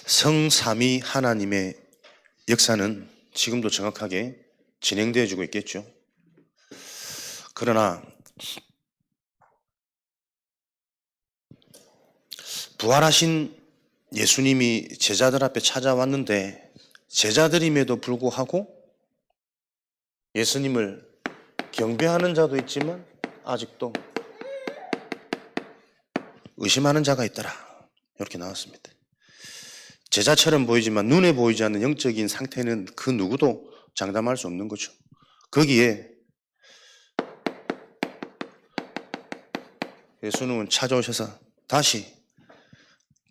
성삼위 하나님의 역사는 지금도 정확하게 진행되어지고 있겠죠. 그러나 부활하신 예수님이 제자들 앞에 찾아왔는데 제자들임에도 불구하고 예수님을 경배하는 자도 있지만 아직도 의심하는 자가 있더라. 이렇게 나왔습니다. 제자처럼 보이지만 눈에 보이지 않는 영적인 상태는 그 누구도 장담할 수 없는 거죠. 거기에 예수님은 찾아오셔서 다시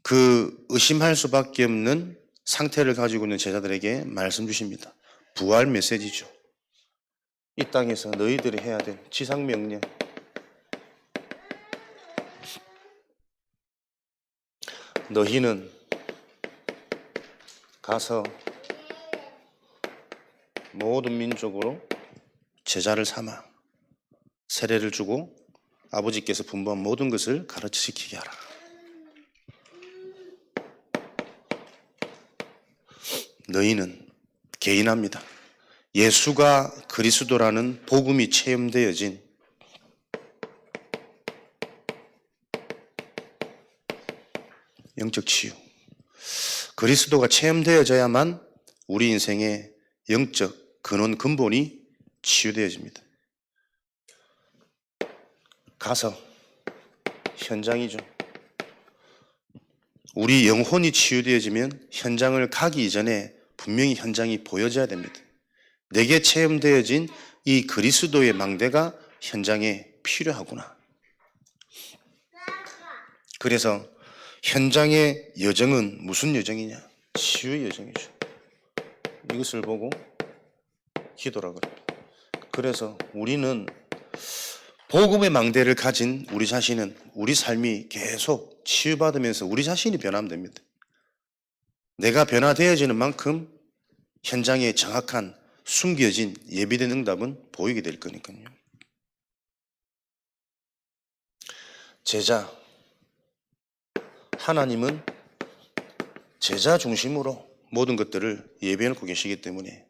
그 의심할 수밖에 없는 상태를 가지고 있는 제자들에게 말씀 주십니다. 부활 메시지죠. 이 땅에서 너희들이 해야 될 지상명령. 너희는 가서 모든 민족으로 제자를 삼아 세례를 주고 아버지께서 분부한 모든 것을 가르치시키게 하라. 너희는 개인합니다. 예수가 그리스도라는 복음이 체험되어진 영적 치유. 그리스도가 체험되어져야만 우리 인생의 영적 근원 근본이 치유되어집니다. 가서 현장이죠. 우리 영혼이 치유되어지면 현장을 가기 이전에 분명히 현장이 보여져야 됩니다. 내게 체험되어진 이 그리스도의 망대가 현장에 필요하구나. 그래서 현장의 여정은 무슨 여정이냐? 치유의 여정이죠. 이것을 보고 기도라 그래요. 그래서 우리는 복음의 망대를 가진 우리 자신은 우리 삶이 계속 치유받으면서 우리 자신이 변하면 됩니다. 내가 변화되어지는 만큼 현장에 정확한 숨겨진 예비된 응답은 보이게 될 거니까요. 제자, 하나님은 제자 중심으로 모든 것들을 예비해 놓고 계시기 때문에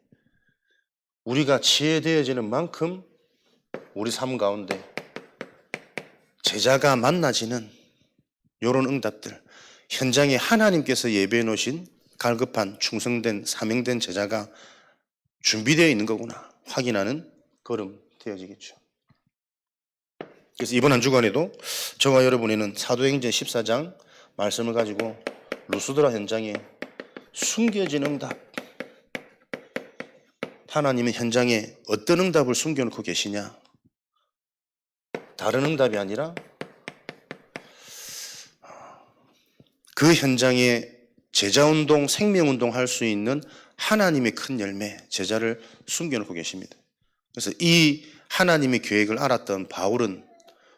우리가 치유되어지는 만큼 우리 삶 가운데 제자가 만나지는 이런 응답들, 현장에 하나님께서 예배해 놓으신 갈급한 충성된 사명된 제자가 준비되어 있는 거구나 확인하는 걸음 되어지겠죠. 그래서 이번 한 주간에도 저와 여러분에는 사도행전 14장 말씀을 가지고 루스드라 현장에 숨겨진 응답, 하나님은 현장에 어떤 응답을 숨겨놓고 계시냐, 다른 응답이 아니라 그 현장에 제자운동, 생명운동 할 수 있는 하나님의 큰 열매, 제자를 숨겨놓고 계십니다. 그래서 이 하나님의 계획을 알았던 바울은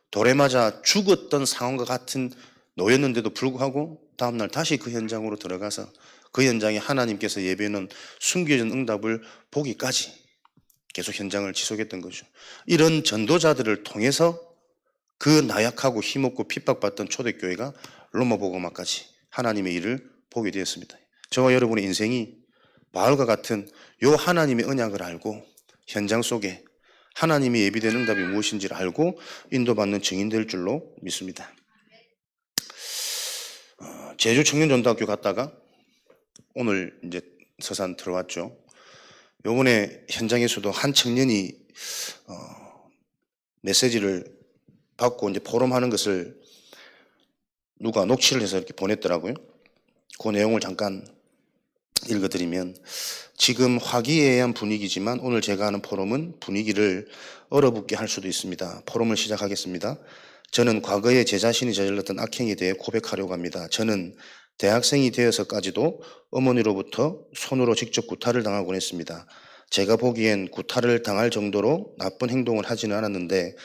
돌에 맞아 죽었던 상황과 같은 노였는데도 불구하고 다음날 다시 그 현장으로 들어가서 그 현장에 하나님께서 예배는 숨겨진 응답을 보기까지 계속 현장을 지속했던 거죠. 이런 전도자들을 통해서 그 나약하고 힘없고 핍박받던 초대교회가 로마복음화까지 하나님의 일을 보게 되었습니다. 저와 여러분의 인생이 바울과 같은 요 하나님의 언약을 알고 현장 속에 하나님의 예비된 응답이 무엇인지를 알고 인도받는 증인될 줄로 믿습니다. 제주 청년전도학교 갔다가 오늘 이제 서산 들어왔죠. 요번에 현장에서도 한 청년이 메시지를 받고 이제 포럼하는 것을 누가 녹취를 해서 이렇게 보냈더라고요. 그 내용을 잠깐 읽어드리면, 지금 화기애애한 분위기지만 오늘 제가 하는 포럼은 분위기를 얼어붙게 할 수도 있습니다. 포럼을 시작하겠습니다. 저는 과거에 제 자신이 저질렀던 악행에 대해 고백하려고 합니다. 저는 대학생이 되어서까지도 어머니로부터 손으로 직접 구타를 당하곤 했습니다. 제가 보기엔 구타를 당할 정도로 나쁜 행동을 하지는 않았는데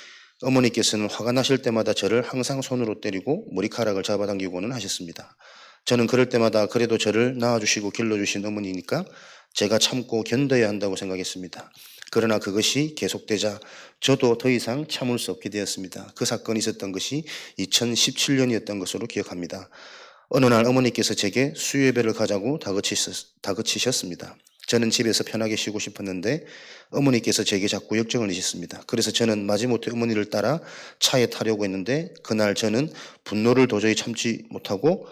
어머니께서는 화가 나실 때마다 저를 항상 손으로 때리고 머리카락을 잡아당기고는 하셨습니다. 저는 그럴 때마다 그래도 저를 낳아주시고 길러주신 어머니니까 제가 참고 견뎌야 한다고 생각했습니다. 그러나 그것이 계속되자 저도 더 이상 참을 수 없게 되었습니다. 그 사건이 있었던 것이 2017년이었던 것으로 기억합니다. 어느 날 어머니께서 제게 수요예배를 가자고 다그치셨습니다. 저는 집에서 편하게 쉬고 싶었는데 어머니께서 제게 자꾸 역정을 내셨습니다. 그래서 저는 마지못해 어머니를 따라 차에 타려고 했는데 그날 저는 분노를 도저히 참지 못하고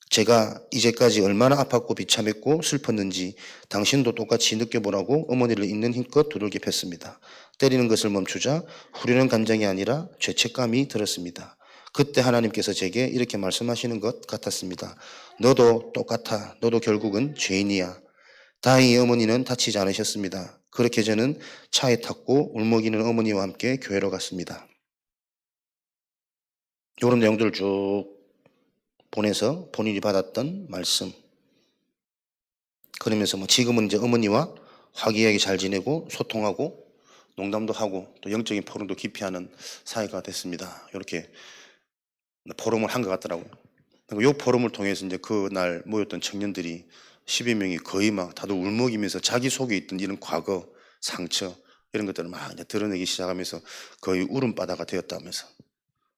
제가 이제까지 얼마나 아팠고 비참했고 슬펐는지 당신도 똑같이 느껴보라고 어머니를 있는 힘껏 두들겨 팼습니다. 때리는 것을 멈추자 후련한 감정이 아니라 죄책감이 들었습니다. 그때 하나님께서 제게 이렇게 말씀하시는 것 같았습니다. 너도 똑같아. 너도 결국은 죄인이야. 다행히 어머니는 다치지 않으셨습니다. 그렇게 저는 차에 탔고 울먹이는 어머니와 함께 교회로 갔습니다. 이런 내용들을 쭉 보내서 본인이 받았던 말씀. 그러면서 지금은 이제 어머니와 화기애애하게 잘 지내고 소통하고 농담도 하고 또 영적인 포럼도 깊이 하는 사이가 됐습니다. 이렇게 포럼을 한 것 같더라고요. 그리고 이 포럼을 통해서 이제 그날 모였던 청년들이 12명이 거의 막 다들 울먹이면서 자기 속에 있던 이런 과거, 상처 이런 것들을 막 이제 드러내기 시작하면서 거의 울음바다가 되었다면서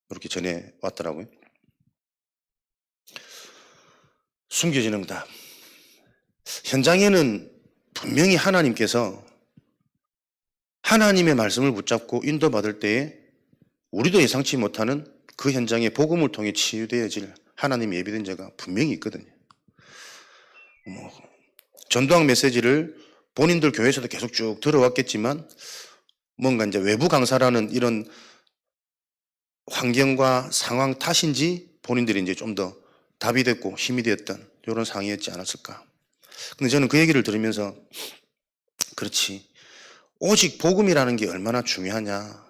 이렇게 전해 왔더라고요. 숨겨진 응답. 현장에는 분명히 하나님께서 하나님의 말씀을 붙잡고 인도받을 때에 우리도 예상치 못하는 그 현장에 복음을 통해 치유되어질 하나님의 예비된 자가 분명히 있거든요. 전도학 메시지를 본인들 교회에서도 계속 쭉 들어왔겠지만 뭔가 이제 외부 강사라는 이런 환경과 상황 탓인지 본인들이 이제 좀 더 답이 됐고 힘이 되었던 이런 상황이었지 않았을까. 근데 저는 그 얘기를 들으면서 그렇지. 오직 복음이라는 게 얼마나 중요하냐.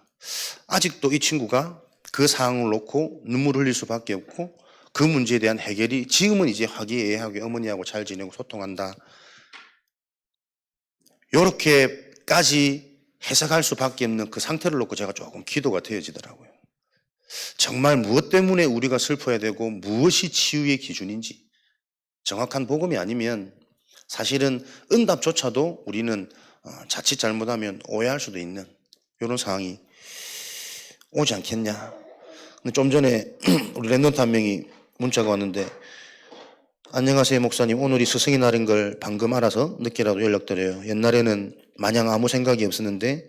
아직도 이 친구가 그 상황을 놓고 눈물 흘릴 수밖에 없고 그 문제에 대한 해결이 지금은 이제 화기애애하게 어머니하고 잘 지내고 소통한다. 이렇게까지 해석할 수밖에 없는 그 상태를 놓고 제가 조금 기도가 되어지더라고요. 정말 무엇 때문에 우리가 슬퍼야 되고 무엇이 치유의 기준인지 정확한 복음이 아니면 사실은 응답조차도 우리는 자칫 잘못하면 오해할 수도 있는 이런 상황이 오지 않겠냐. 근데 좀 전에 우리 랩런트 한 명이 문자가 왔는데 안녕하세요 목사님, 오늘이 스승의 날인 걸 방금 알아서 늦게라도 연락드려요. 옛날에는 마냥 아무 생각이 없었는데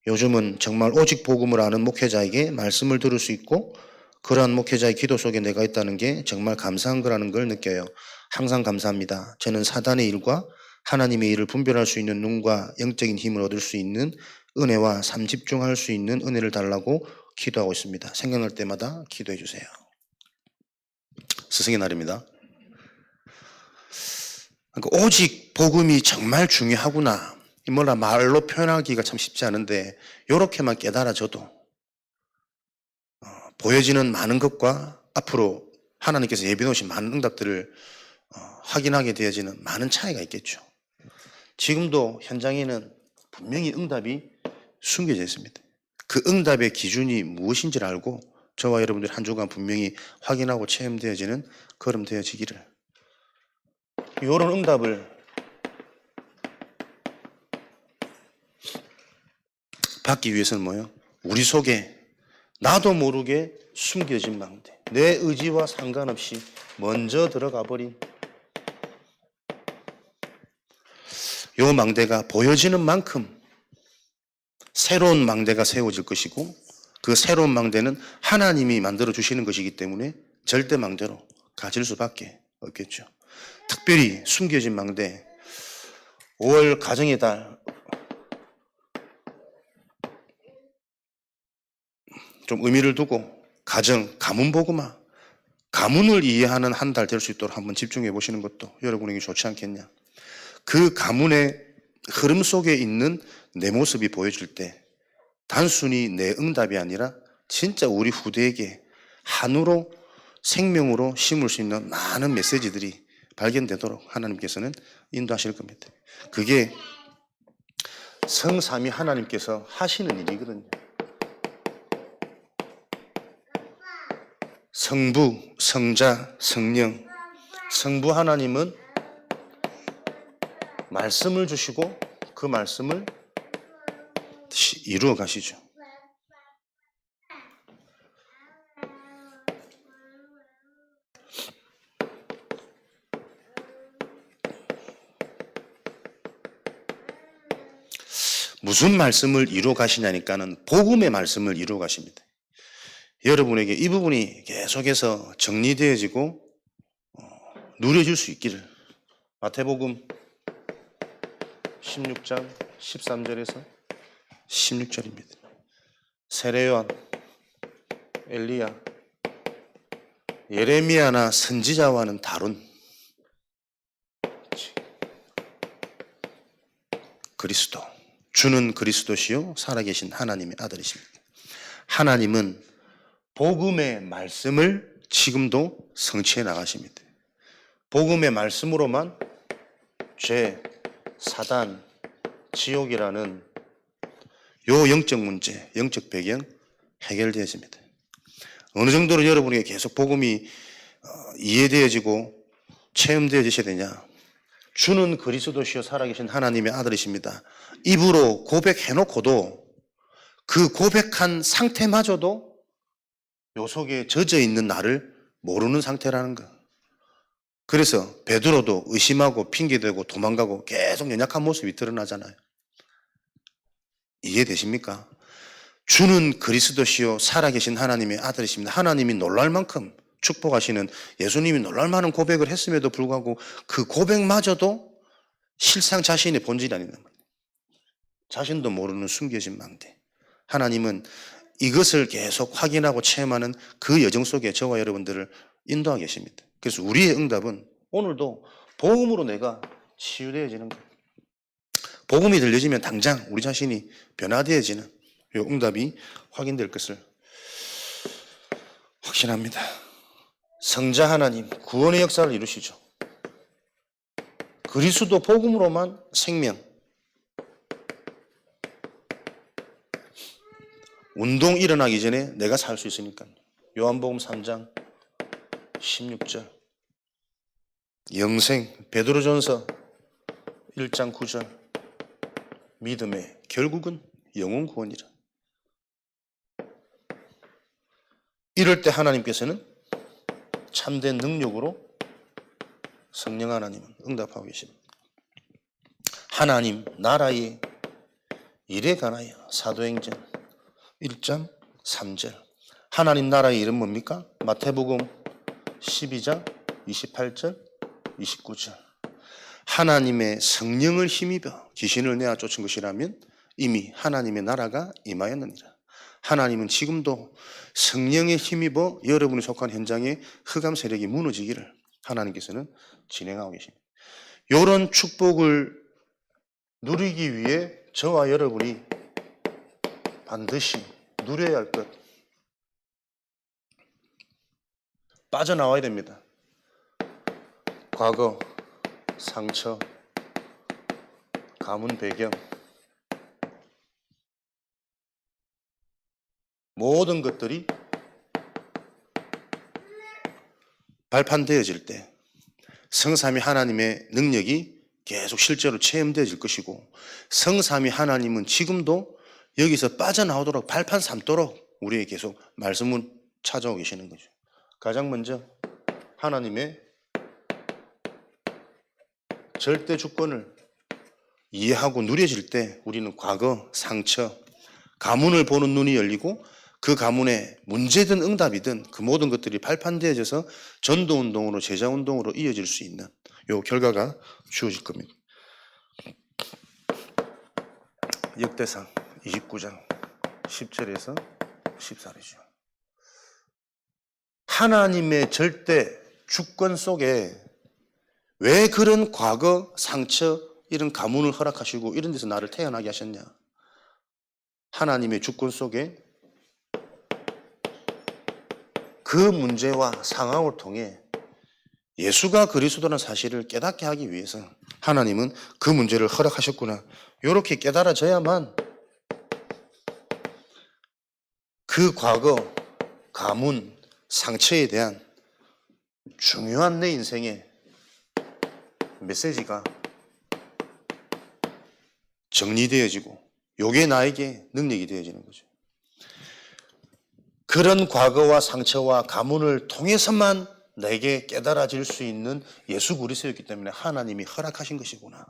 요즘은 정말 오직 복음을 아는 목회자에게 말씀을 들을 수 있고 그러한 목회자의 기도 속에 내가 있다는 게 정말 감사한 거라는 걸 느껴요. 항상 감사합니다. 저는 사단의 일과 하나님의 일을 분별할 수 있는 눈과 영적인 힘을 얻을 수 있는 은혜와 삶 집중할 수 있는 은혜를 달라고 기도하고 있습니다. 생각날 때마다 기도해 주세요. 스승의 날입니다. 그러니까 오직 복음이 정말 중요하구나. 뭐라 말로 표현하기가 참 쉽지 않은데 이렇게만 깨달아져도 보여지는 많은 것과 앞으로 하나님께서 예비해 놓으신 많은 응답들을 확인하게 되어지는 많은 차이가 있겠죠. 지금도 현장에는 분명히 응답이 숨겨져 있습니다. 그 응답의 기준이 무엇인지를 알고 저와 여러분들 한 주간 분명히 확인하고 체험되어지는 걸음 되어지기를. 이런 응답을 받기 위해서는 뭐예요? 우리 속에 나도 모르게 숨겨진 망대, 내 의지와 상관없이 먼저 들어가 버린 이 망대가 보여지는 만큼 새로운 망대가 세워질 것이고 그 새로운 망대는 하나님이 만들어 주시는 것이기 때문에 절대 망대로 가질 수밖에 없겠죠. 특별히 숨겨진 망대, 5월 가정의 달, 좀 의미를 두고 가정, 가문 복음화, 가문을 이해하는 한 달 될 수 있도록 한번 집중해 보시는 것도 여러분에게 좋지 않겠냐. 그 가문의 흐름 속에 있는 내 모습이 보여질 때 단순히 내 응답이 아니라 진짜 우리 후대에게 한우로 생명으로 심을 수 있는 많은 메시지들이 발견되도록 하나님께서는 인도하실 겁니다. 그게 성삼위 하나님께서 하시는 일이거든요. 성부, 성자, 성령. 성부 하나님은 말씀을 주시고 그 말씀을 이루어 가시죠. 무슨 말씀을 이루어 가시냐니까는 복음의 말씀을 이루어 가십니다. 여러분에게 이 부분이 계속해서 정리되어지고 누려질 수 있기를. 마태복음 16장 13절에서 16절입니다. 세례요한, 엘리야, 예레미야나 선지자와는 다른 그리스도, 주는 그리스도시요 살아계신 하나님의 아들이십니다. 하나님은 복음의 말씀을 지금도 성취해 나가십니다. 복음의 말씀으로만 죄, 사단, 지옥이라는 요 영적 문제, 영적 배경 해결되어집니다. 어느 정도로 여러분에게 계속 복음이 이해되어지고 체험되어지셔야 되냐? 주는 그리스도시요 살아계신 하나님의 아들이십니다. 입으로 고백해놓고도 그 고백한 상태마저도 요 속에 젖어 있는 나를 모르는 상태라는 거. 그래서 베드로도 의심하고 핑계대고 도망가고 계속 연약한 모습이 드러나잖아요. 이해되십니까? 주는 그리스도시요 살아계신 하나님의 아들이십니다. 하나님이 놀랄 만큼 축복하시는, 예수님이 놀랄 만한 고백을 했음에도 불구하고 그 고백마저도 실상 자신의 본질이 아니다. 자신도 모르는 숨겨진 망대. 하나님은 이것을 계속 확인하고 체험하는 그 여정 속에 저와 여러분들을 인도하고 계십니다. 그래서 우리의 응답은 오늘도 복음으로 내가 치유되어지는 거예요. 복음이 들려지면 당장 우리 자신이 변화되어지는 이 응답이 확인될 것을 확신합니다. 성자 하나님, 구원의 역사를 이루시죠. 그리스도 복음으로만 생명, 운동 일어나기 전에 내가 살 수 있으니까. 요한복음 3장 16절, 영생, 베드로전서 1장 9절, 믿음의 결국은 영혼 구원이라. 이럴 때 하나님께서는 참된 능력으로 성령 하나님은 응답하고 계십니다. 하나님 나라의 일에 관하여 사도행전 1장 3절. 하나님 나라의 일은 뭡니까? 마태복음 12장 28절 29절. 하나님의 성령을 힘입어 귀신을 내어 쫓은 것이라면 이미 하나님의 나라가 임하였느니라. 하나님은 지금도 성령에 힘입어 여러분이 속한 현장에 흑암 세력이 무너지기를 하나님께서는 진행하고 계십니다. 이런 축복을 누리기 위해 저와 여러분이 반드시 누려야 할 것, 빠져나와야 됩니다. 과거, 상처, 가문 배경, 모든 것들이 발판되어질 때 성삼위 하나님의 능력이 계속 실제로 체험되어질 것이고, 성삼위 하나님은 지금도 여기서 빠져나오도록 발판 삼도록 우리에게 계속 말씀을 찾아오고 계시는 거죠. 가장 먼저 하나님의 절대 주권을 이해하고 누려질 때 우리는 과거, 상처, 가문을 보는 눈이 열리고 그 가문에 문제든 응답이든 그 모든 것들이 발판되어져서 전도운동으로, 제자운동으로 이어질 수 있는 요 결과가 주어질 겁니다. 역대상 29장 10절에서 14절이죠. 하나님의 절대 주권 속에 왜 그런 과거, 상처, 이런 가문을 허락하시고 이런 데서 나를 태어나게 하셨냐? 하나님의 주권 속에 그 문제와 상황을 통해 예수가 그리스도라는 사실을 깨닫게 하기 위해서 하나님은 그 문제를 허락하셨구나. 이렇게 깨달아져야만 그 과거, 가문, 상처에 대한 중요한 내 인생의 메시지가 정리되어지고 요게 나에게 능력이 되어지는 거죠. 그런 과거와 상처와 가문을 통해서만 내게 깨달아질 수 있는 예수 그리스도였기 때문에 하나님이 허락하신 것이구나.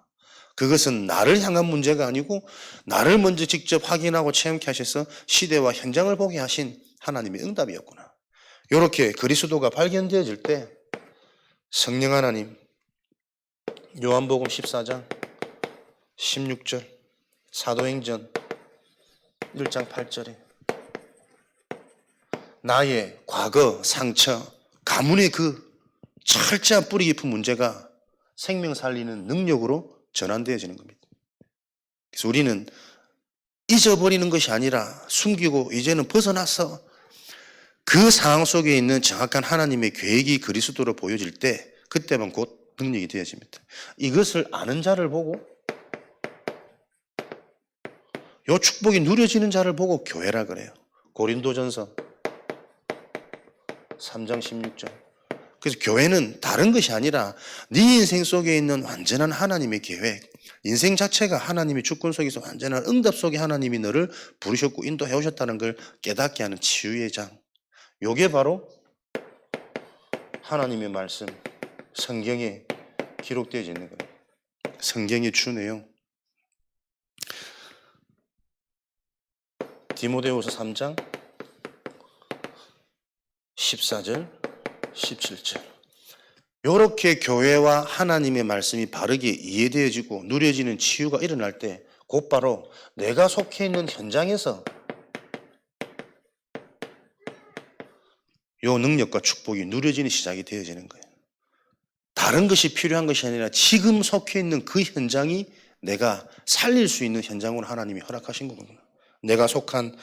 그것은 나를 향한 문제가 아니고 나를 먼저 직접 확인하고 체험케 하셔서 시대와 현장을 보게 하신 하나님의 응답이었구나. 이렇게 그리스도가 발견되어질 때 성령 하나님, 요한복음 14장 16절, 사도행전 1장 8절에 나의 과거, 상처, 가문의 그 철저한 뿌리 깊은 문제가 생명 살리는 능력으로 전환되어지는 겁니다. 그래서 우리는 잊어버리는 것이 아니라 숨기고 이제는 벗어나서 그 상황 속에 있는 정확한 하나님의 계획이 그리스도로 보여질 때 그때만 곧 능력이 되어집니다. 이것을 아는 자를 보고 이 축복이 누려지는 자를 보고 교회라 그래요. 고린도전서 3장 16절. 그래서 교회는 다른 것이 아니라 네 인생 속에 있는 완전한 하나님의 계획, 인생 자체가 하나님의 주권 속에서 완전한 응답 속에 하나님이 너를 부르셨고 인도해 오셨다는 걸 깨닫게 하는 치유의 장. 요게 바로 하나님의 말씀, 성경에 기록되어 있는 거예요. 성경의 주 내용. 디모데후서 3장 14절, 17절. 이렇게 교회와 하나님의 말씀이 바르게 이해되어지고 누려지는 치유가 일어날 때 곧바로 내가 속해 있는 현장에서 이 능력과 축복이 누려지는 시작이 되어지는 거예요. 다른 것이 필요한 것이 아니라 지금 속해 있는 그 현장이 내가 살릴 수 있는 현장으로 하나님이 허락하신 거구나. 내가 속한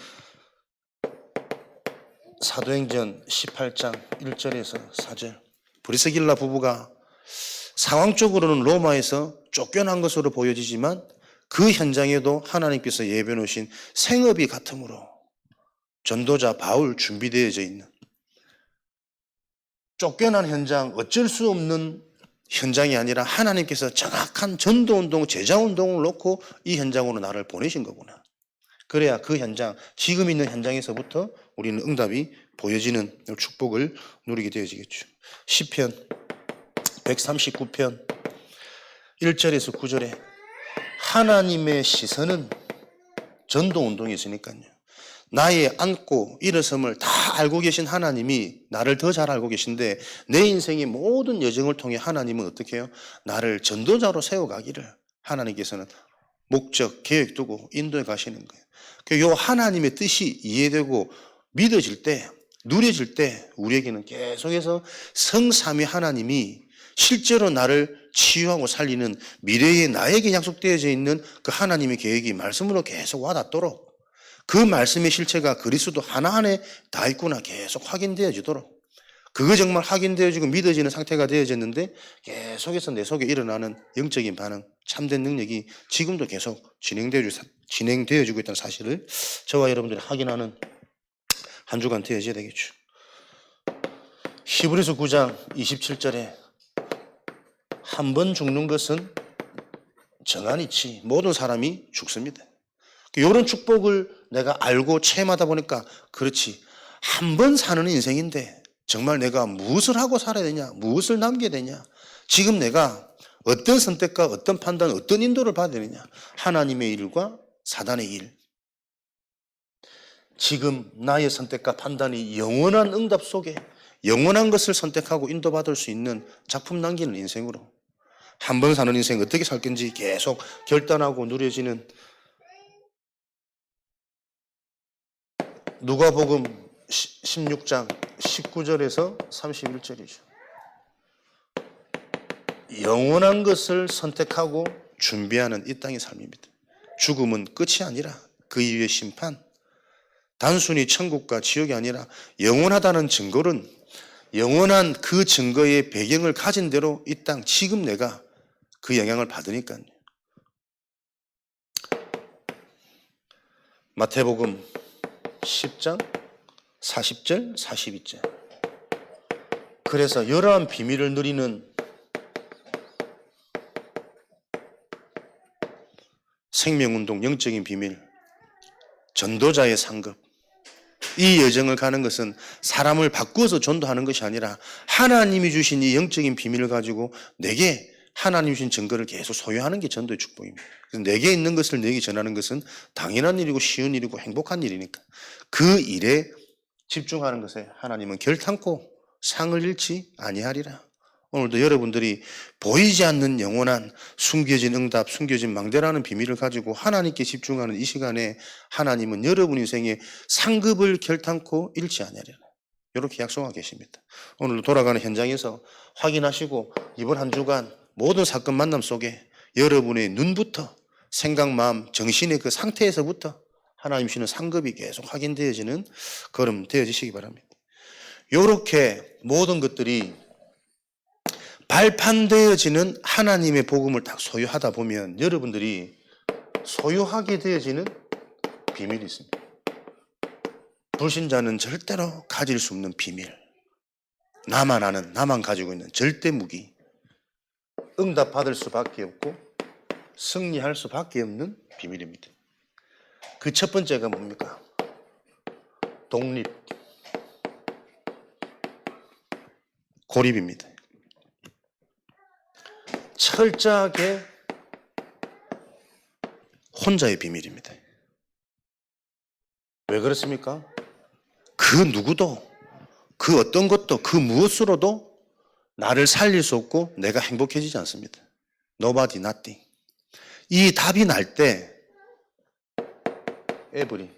사도행전 18장 1절에서 4절. 브리스길라 부부가 상황적으로는 로마에서 쫓겨난 것으로 보여지지만 그 현장에도 하나님께서 예비해 놓으신 생업이 같으므로 전도자 바울 준비되어져 있는 쫓겨난 현장, 어쩔 수 없는 현장이 아니라 하나님께서 정확한 전도운동, 제자운동을 놓고 이 현장으로 나를 보내신 거구나. 그래야 그 현장, 지금 있는 현장에서부터 우리는 응답이 보여지는 축복을 누리게 되어지겠죠. 시편 139편 1절에서 9절에 하나님의 시선은 전도운동이 있으니까요. 나의 앉고 일어섬을 다 알고 계신 하나님이 나를 더 잘 알고 계신데 내 인생의 모든 여정을 통해 하나님은 어떻게 해요? 나를 전도자로 세워가기를 하나님께서는 목적, 계획 두고 인도해 가시는 거예요. 이 하나님의 뜻이 이해되고 믿어질 때, 누려질 때 우리에게는 계속해서 성삼위 하나님이 실제로 나를 치유하고 살리는 미래에 나에게 약속되어져 있는 그 하나님의 계획이 말씀으로 계속 와닿도록 그 말씀의 실체가 그리스도 하나 안에 다 있구나 계속 확인되어지도록 그거 정말 확인되어지고 믿어지는 상태가 되어졌는데 계속해서 내 속에 일어나는 영적인 반응, 참된 능력이 지금도 계속 진행되어지고 있다는 사실을 저와 여러분들이 확인하는 한 주간 되어져야 되겠죠. 히브리서 9장 27절에 한 번 죽는 것은 정한이치 모든 사람이 죽습니다. 이런 축복을 내가 알고 체험하다 보니까 그렇지 한 번 사는 인생인데 정말 내가 무엇을 하고 살아야 되냐, 무엇을 남겨야 되냐, 지금 내가 어떤 선택과 어떤 판단, 어떤 인도를 받아야 되느냐, 하나님의 일과 사단의 일, 지금 나의 선택과 판단이 영원한 응답 속에 영원한 것을 선택하고 인도받을 수 있는 작품 남기는 인생으로 한 번 사는 인생 어떻게 살 건지 계속 결단하고 누려지는 누가복음 16장 19절에서 31절이죠. 영원한 것을 선택하고 준비하는 이 땅의 삶입니다. 죽음은 끝이 아니라 그 이후의 심판, 단순히 천국과 지옥이 아니라 영원하다는 증거는 영원한 그 증거의 배경을 가진 대로 이 땅 지금 내가 그 영향을 받으니까요. 마태복음 10장 40절 42절. 그래서 이러한 비밀을 누리는 생명운동 영적인 비밀, 전도자의 상급, 이 여정을 가는 것은 사람을 바꾸어서 전도하는 것이 아니라 하나님이 주신 이 영적인 비밀을 가지고 내게 하나님 주신 증거를 계속 소유하는 게 전도의 축복입니다. 그래서 내게 있는 것을 내게 전하는 것은 당연한 일이고 쉬운 일이고 행복한 일이니까 그 일에 집중하는 것에 하나님은 결탄코 상을 잃지 아니하리라. 오늘도 여러분들이 보이지 않는 영원한 숨겨진 응답, 숨겨진 망대라는 비밀을 가지고 하나님께 집중하는 이 시간에 하나님은 여러분 인생의 상급을 결탄코 잃지 아니하리라. 이렇게 약속하고 계십니다. 오늘도 돌아가는 현장에서 확인하시고 이번 한 주간 모든 사건 만남 속에 여러분의 눈부터 생각, 마음, 정신의 그 상태에서부터 하나님 주시는 상급이 계속 확인되어지는 걸음 되어지시기 바랍니다. 이렇게 모든 것들이 발판되어지는 하나님의 복음을 딱 소유하다 보면 여러분들이 소유하게 되어지는 비밀이 있습니다. 불신자는 절대로 가질 수 없는 비밀. 나만 아는, 나만 가지고 있는 절대 무기. 응답받을 수밖에 없고 승리할 수밖에 없는 비밀입니다. 그 첫 번째가 뭡니까? 독립. 고립입니다. 철저하게 혼자의 비밀입니다. 왜 그렇습니까? 그 누구도, 그 어떤 것도, 그 무엇으로도 나를 살릴 수 없고 내가 행복해지지 않습니다. Nobody, nothing. 이 답이 날 때 에브리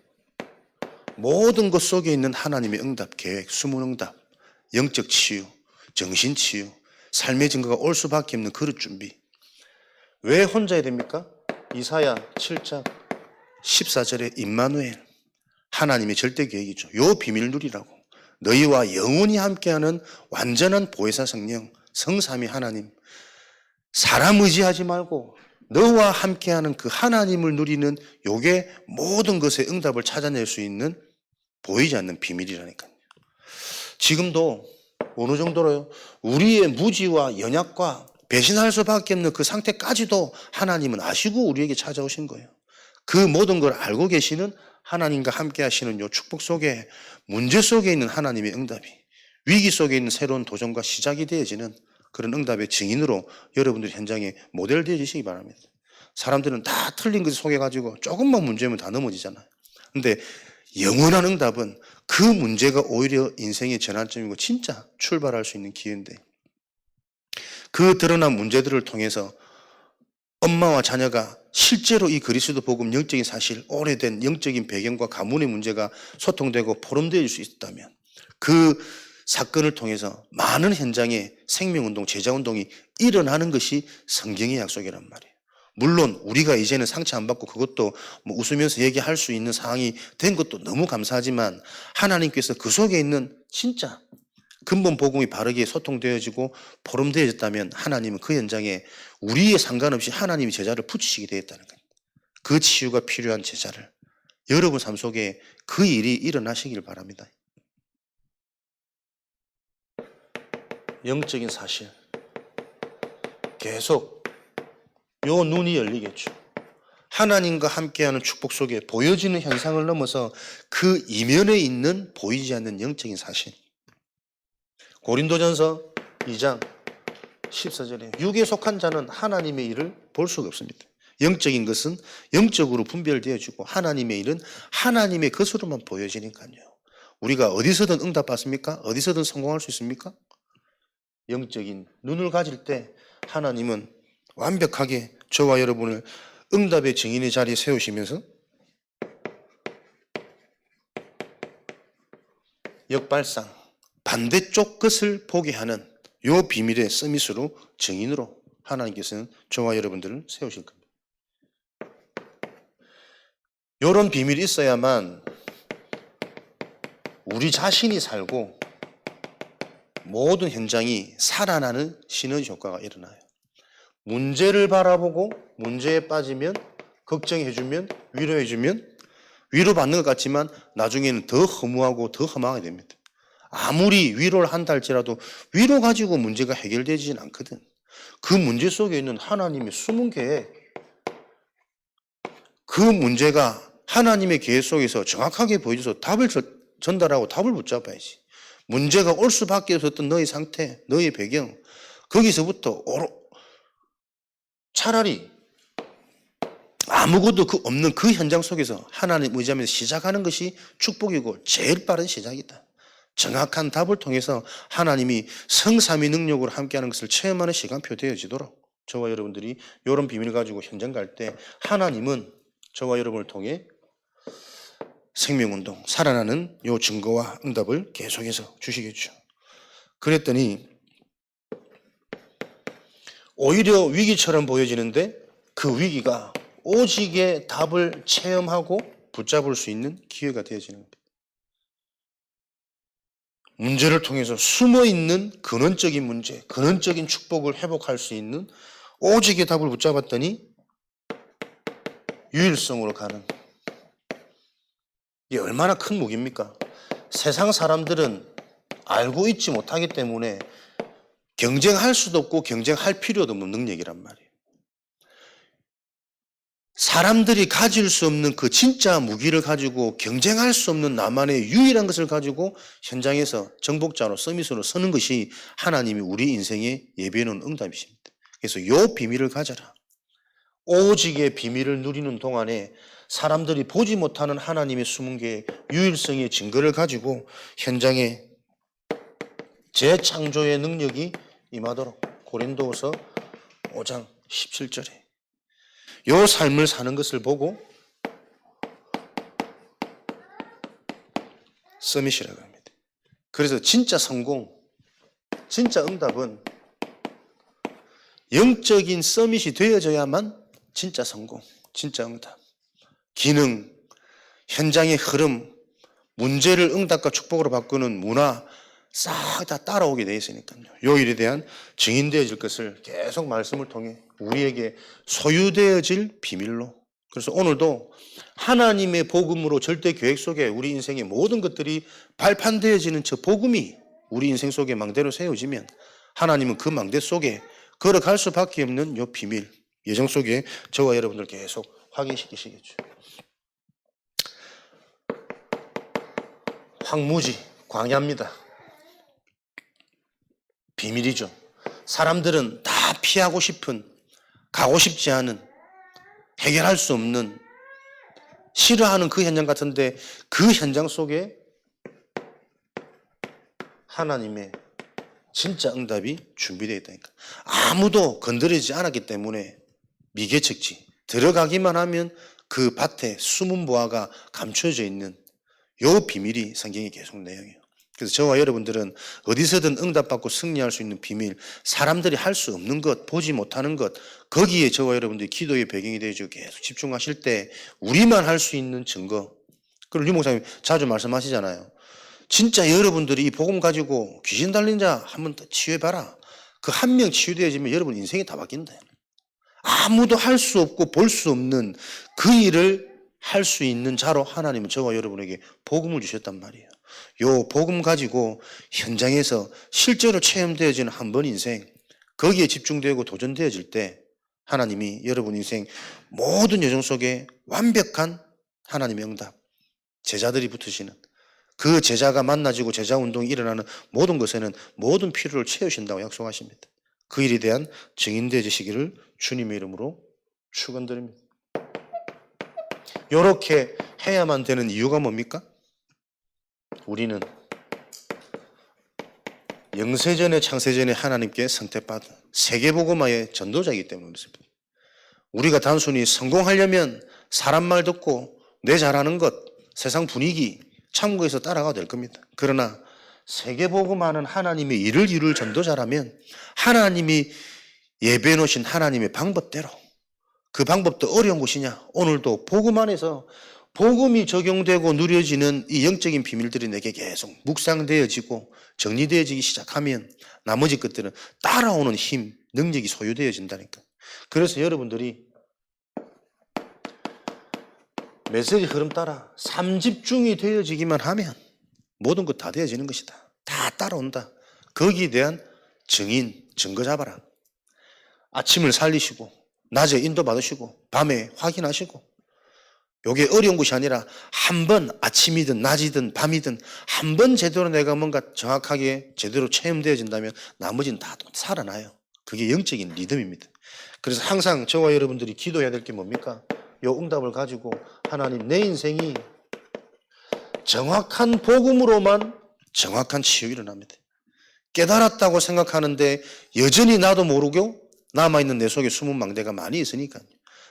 모든 것 속에 있는 하나님의 응답, 계획, 숨은 응답, 영적 치유, 정신 치유, 삶의 증거가 올 수밖에 없는 그릇 준비. 왜 혼자야 됩니까? 이사야 7장 14절에 임마누엘, 하나님의 절대 계획이죠. 요 비밀 누리라고. 너희와 영원히 함께하는 완전한 보혜사 성령, 성삼위 하나님. 사람 의지하지 말고 너와 함께하는 그 하나님을 누리는 요게 모든 것의 응답을 찾아낼 수 있는 보이지 않는 비밀이라니까요. 지금도 어느 정도로요? 우리의 무지와 연약과 배신할 수밖에 없는 그 상태까지도 하나님은 아시고 우리에게 찾아오신 거예요. 그 모든 걸 알고 계시는 하나님과 함께 하시는 요 축복 속에, 문제 속에 있는 하나님의 응답이, 위기 속에 있는 새로운 도전과 시작이 되어지는 그런 응답의 증인으로 여러분들이 현장에 모델 되어지시기 바랍니다. 사람들은 다 틀린 것을 속여가지고 조금만 문제면 다 넘어지잖아요. 근데 영원한 응답은 그 문제가 오히려 인생의 전환점이고 진짜 출발할 수 있는 기회인데, 그 드러난 문제들을 통해서 엄마와 자녀가 실제로 이 그리스도 복음 영적인 사실, 오래된 영적인 배경과 가문의 문제가 소통되고 포럼되어질 수 있다면 그 사건을 통해서 많은 현장에 생명운동, 제자운동이 일어나는 것이 성경의 약속이란 말이에요. 물론 우리가 이제는 상처 안 받고 그것도 뭐 웃으면서 얘기할 수 있는 상황이 된 것도 너무 감사하지만, 하나님께서 그 속에 있는 진짜 근본 복음이 바르게 소통되어지고 포럼되어졌다면 하나님은 그 현장에 우리에 상관없이 하나님이 제자를 붙이시게 되었다는 거예요. 그 치유가 필요한 제자를, 여러분 삶 속에 그 일이 일어나시길 바랍니다. 영적인 사실, 계속 요 눈이 열리겠죠. 하나님과 함께하는 축복 속에 보여지는 현상을 넘어서 그 이면에 있는 보이지 않는 영적인 사실. 고린도전서 2장 14절에 육에 속한 자는 하나님의 일을 볼 수가 없습니다. 영적인 것은 영적으로 분별되어지고 하나님의 일은 하나님의 것으로만 보여지니까요. 우리가 어디서든 응답받습니까? 어디서든 성공할 수 있습니까? 영적인 눈을 가질 때 하나님은 완벽하게 저와 여러분을 응답의 증인의 자리에 세우시면서 역발상, 반대쪽 것을 보게 하는 요 비밀의 서밋으로, 증인으로 하나님께서는 저와 여러분들을 세우실 겁니다. 이런 비밀이 있어야만 우리 자신이 살고 모든 현장이 살아나는 시너지 효과가 일어나요. 문제를 바라보고 문제에 빠지면, 걱정해주면, 위로해주면 위로받는 것 같지만 나중에는 더 허무하고 더 허망하게 됩니다. 아무리 위로를 한다 할지라도 위로 가지고 문제가 해결되지는 않거든. 그 문제 속에 있는 하나님의 숨은 계획, 그 문제가 하나님의 계획 속에서 정확하게 보여줘서 답을 전달하고 답을 붙잡아야지. 문제가 올 수밖에 없었던 너의 상태, 너의 배경, 거기서부터 차라리 아무것도 없는 그 현장 속에서 하나님 의지하면서 시작하는 것이 축복이고 제일 빠른 시작이다. 정확한 답을 통해서 하나님이 성삼위 능력으로 함께하는 것을 체험하는 시간표 되어지도록 저와 여러분들이 이런 비밀을 가지고 현장 갈 때 하나님은 저와 여러분을 통해 생명운동, 살아나는 요 증거와 응답을 계속해서 주시겠죠. 그랬더니 오히려 위기처럼 보여지는데 그 위기가 오직의 답을 체험하고 붙잡을 수 있는 기회가 되어지는 겁니다. 문제를 통해서 숨어있는 근원적인 문제, 근원적인 축복을 회복할 수 있는 오직의 답을 붙잡았더니 유일성으로 가는, 이게 얼마나 큰 무기입니까? 세상 사람들은 알고 있지 못하기 때문에 경쟁할 수도 없고 경쟁할 필요도 없는 능력이란 말이에요. 사람들이 가질 수 없는 그 진짜 무기를 가지고 경쟁할 수 없는 나만의 유일한 것을 가지고 현장에서 정복자로 서밋으로 서는 것이 하나님이 우리 인생에 예비해 놓은 응답이십니다. 그래서 요 비밀을 가져라. 오직의 비밀을 누리는 동안에 사람들이 보지 못하는 하나님의 숨은 게 유일성의 증거를 가지고 현장에 재창조의 능력이 임하도록 고린도후서 5장 17절에 요 삶을 사는 것을 보고 서밋이라고 합니다. 그래서 진짜 성공, 진짜 응답은 영적인 서밋이 되어져야만 진짜 성공, 진짜 응답, 기능, 현장의 흐름, 문제를 응답과 축복으로 바꾸는 문화 싹 다 따라오게 돼 있으니까요. 요 일에 대한 증인되어질 것을 계속 말씀을 통해 우리에게 소유되어질 비밀로. 그래서 오늘도 하나님의 복음으로 절대 계획 속에 우리 인생의 모든 것들이 발판되어지는 저 복음이 우리 인생 속에 망대로 세워지면 하나님은 그 망대 속에 걸어갈 수밖에 없는 요 비밀, 예정 속에 저와 여러분들 계속 확인시키시겠죠. 황무지, 광야입니다. 비밀이죠. 사람들은 다 피하고 싶은, 가고 싶지 않은, 해결할 수 없는, 싫어하는 그 현장 같은데 그 현장 속에 하나님의 진짜 응답이 준비되어 있다니까. 아무도 건드리지 않았기 때문에 미개척지. 들어가기만 하면 그 밭에 숨은 보화가 감춰져 있는 요 비밀이 성경에 계속 내용이에요. 그래서 저와 여러분들은 어디서든 응답받고 승리할 수 있는 비밀, 사람들이 할 수 없는 것, 보지 못하는 것, 거기에 저와 여러분들이 기도의 배경이 되어지고 계속 집중하실 때 우리만 할 수 있는 증거. 그리고 유 목사님 자주 말씀하시잖아요. 진짜 여러분들이 이 복음 가지고 귀신 달린 자 한번 치유해봐라. 그 한 명 치유되어지면 여러분 인생이 다 바뀐다. 아무도 할 수 없고 볼 수 없는 그 일을 할 수 있는 자로 하나님은 저와 여러분에게 복음을 주셨단 말이에요. 요 복음 가지고 현장에서 실제로 체험되어지는 한 번 인생, 거기에 집중되고 도전되어질 때 하나님이 여러분 인생 모든 여정 속에 완벽한 하나님의 응답, 제자들이 붙으시는 그 제자가 만나지고 제자 운동이 일어나는 모든 것에는 모든 필요를 채우신다고 약속하십니다. 그 일에 대한 증인되어지시기를 주님의 이름으로 축원드립니다. 이렇게 해야만 되는 이유가 뭡니까? 우리는 영세전에 창세전에 하나님께 선택받은 세계복음화의 전도자이기 때문에 그렇습니다. 우리가 단순히 성공하려면 사람 말 듣고 내 잘하는 것, 세상 분위기 참고해서 따라가도 될 겁니다. 그러나 세계복음화는 하나님의 일을 이룰 전도자라면 하나님이 예배해 놓으신 하나님의 방법대로, 그 방법도 어려운 것이냐? 오늘도 복음 안에서 복음이 적용되고 누려지는 이 영적인 비밀들이 내게 계속 묵상되어지고 정리되어지기 시작하면 나머지 것들은 따라오는 힘, 능력이 소유되어진다니까. 그래서 여러분들이 메시지 흐름 따라 삼집중이 되어지기만 하면 모든 것 다 되어지는 것이다. 다 따라온다. 거기에 대한 증인, 증거 잡아라. 아침을 살리시고 낮에 인도받으시고 밤에 확인하시고, 이게 어려운 것이 아니라 한 번 아침이든 낮이든 밤이든 한 번 제대로 내가 뭔가 정확하게 제대로 체험되어진다면 나머지는 다 살아나요. 그게 영적인 리듬입니다. 그래서 항상 저와 여러분들이 기도해야 될 게 뭡니까? 요 응답을 가지고 하나님 내 인생이 정확한 복음으로만 정확한 치유 일어납니다. 깨달았다고 생각하는데 여전히 나도 모르고 남아있는 내 속에 숨은 망대가 많이 있으니까요.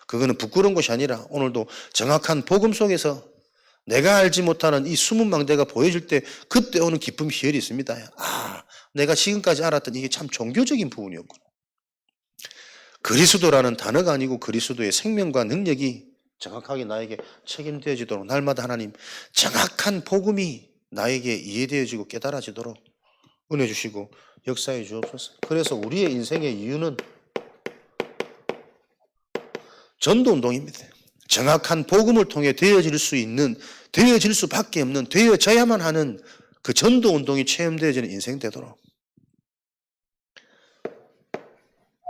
그거는 부끄러운 것이 아니라 오늘도 정확한 복음 속에서 내가 알지 못하는 이 숨은 망대가 보여질 때 그때 오는 기쁨 희열이 있습니다. 아, 내가 지금까지 알았던 이게 참 종교적인 부분이었구나. 그리스도라는 단어가 아니고 그리스도의 생명과 능력이 정확하게 나에게 책임되어지도록 날마다 하나님 정확한 복음이 나에게 이해되어지고 깨달아지도록 은혜 주시고 역사해 주옵소서. 그래서 우리의 인생의 이유는 전도운동입니다. 정확한 복음을 통해 되어질 수 있는, 되어질 수밖에 없는, 되어져야만 하는 그 전도운동이 체험되어지는 인생 되도록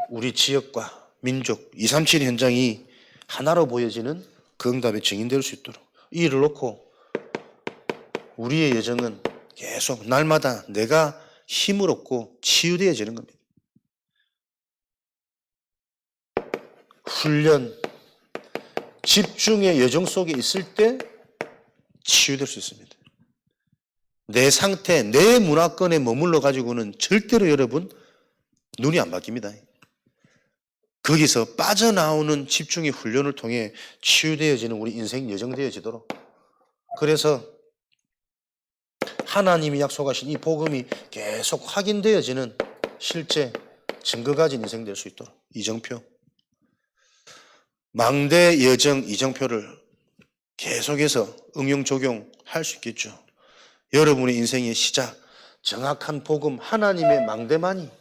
우리 지역과 민족 237 현장이 하나로 보여지는 그 응답의 증인될 수 있도록 이 일을 놓고 우리의 여정은 계속 날마다 내가 힘을 얻고 치유되어지는 겁니다. 훈련, 집중의 여정 속에 있을 때 치유될 수 있습니다. 내 상태, 내 문화권에 머물러 가지고는 절대로 여러분 눈이 안 바뀝니다. 거기서 빠져나오는 집중의 훈련을 통해 치유되어지는 우리 인생 여정되어지도록 그래서 하나님이 약속하신 이 복음이 계속 확인되어지는 실제 증거 가진 인생 될 수 있도록 이정표 망대 여정 이정표를 계속해서 응용 적용할 수 있겠죠. 여러분의 인생의 시작 정확한 복음 하나님의 망대만이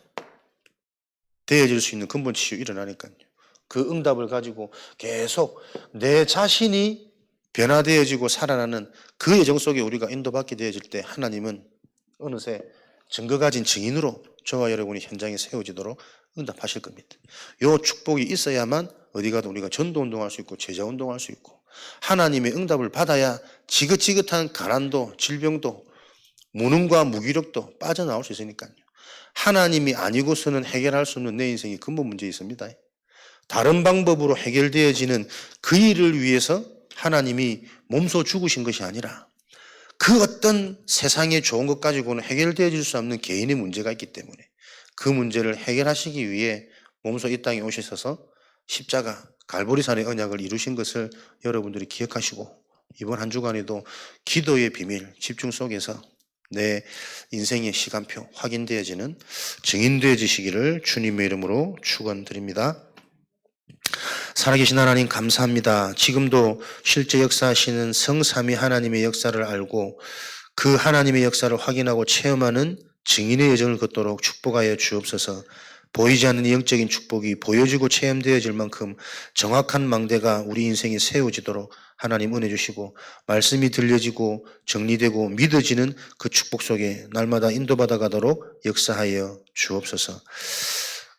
되어질 수 있는 근본 치유 일어나니까요. 그 응답을 가지고 계속 내 자신이 변화되어지고 살아나는 그 여정 속에 우리가 인도받게 되어질 때 하나님은 어느새 증거 가진 증인으로 저와 여러분이 현장에 세워지도록 응답하실 겁니다. 이 축복이 있어야만 어디 가도 우리가 전도운동할 수 있고 제자운동할 수 있고 하나님의 응답을 받아야 지긋지긋한 가난도 질병도 무능과 무기력도 빠져나올 수 있으니까요. 하나님이 아니고서는 해결할 수 없는 내 인생이 근본 문제 있습니다. 다른 방법으로 해결되어지는 그 일을 위해서 하나님이 몸소 죽으신 것이 아니라 그 어떤 세상에 좋은 것 가지고는 해결되어질 수 없는 개인의 문제가 있기 때문에 그 문제를 해결하시기 위해 몸소 이 땅에 오셔서 십자가 갈보리산의 언약을 이루신 것을 여러분들이 기억하시고 이번 한 주간에도 기도의 비밀 집중 속에서 내 인생의 시간표 확인되어지는 증인되어지시기를 주님의 이름으로 축원드립니다. 살아계신 하나님 감사합니다. 지금도 실제 역사하시는 성삼위 하나님의 역사를 알고 그 하나님의 역사를 확인하고 체험하는 증인의 여정을 걷도록 축복하여 주옵소서. 보이지 않는 영적인 축복이 보여지고 체험되어질 만큼 정확한 망대가 우리 인생에 세워지도록 하나님 은혜 주시고 말씀이 들려지고 정리되고 믿어지는 그 축복 속에 날마다 인도받아 가도록 역사하여 주옵소서.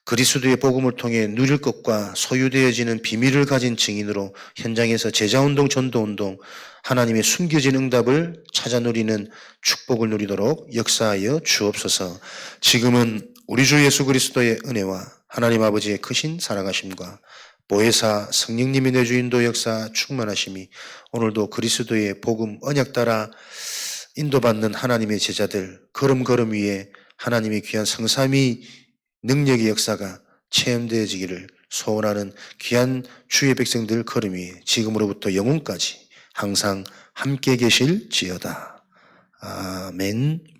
그리스도의 복음을 통해 누릴 것과 소유되어지는 비밀을 가진 증인으로 현장에서 제자운동, 전도운동, 하나님의 숨겨진 응답을 찾아 누리는 축복을 누리도록 역사하여 주옵소서. 지금은 우리 주 예수 그리스도의 은혜와 하나님 아버지의 크신 살아가심과 보혜사 성령님의 내주인도 역사 충만하심이 오늘도 그리스도의 복음 언약 따라 인도받는 하나님의 제자들 걸음걸음 위에 하나님의 귀한 성삼위 능력의 역사가 체험되어지기를 소원하는 귀한 주의 백성들 걸음 위에 지금으로부터 영원까지 항상 함께 계실지어다. 아멘.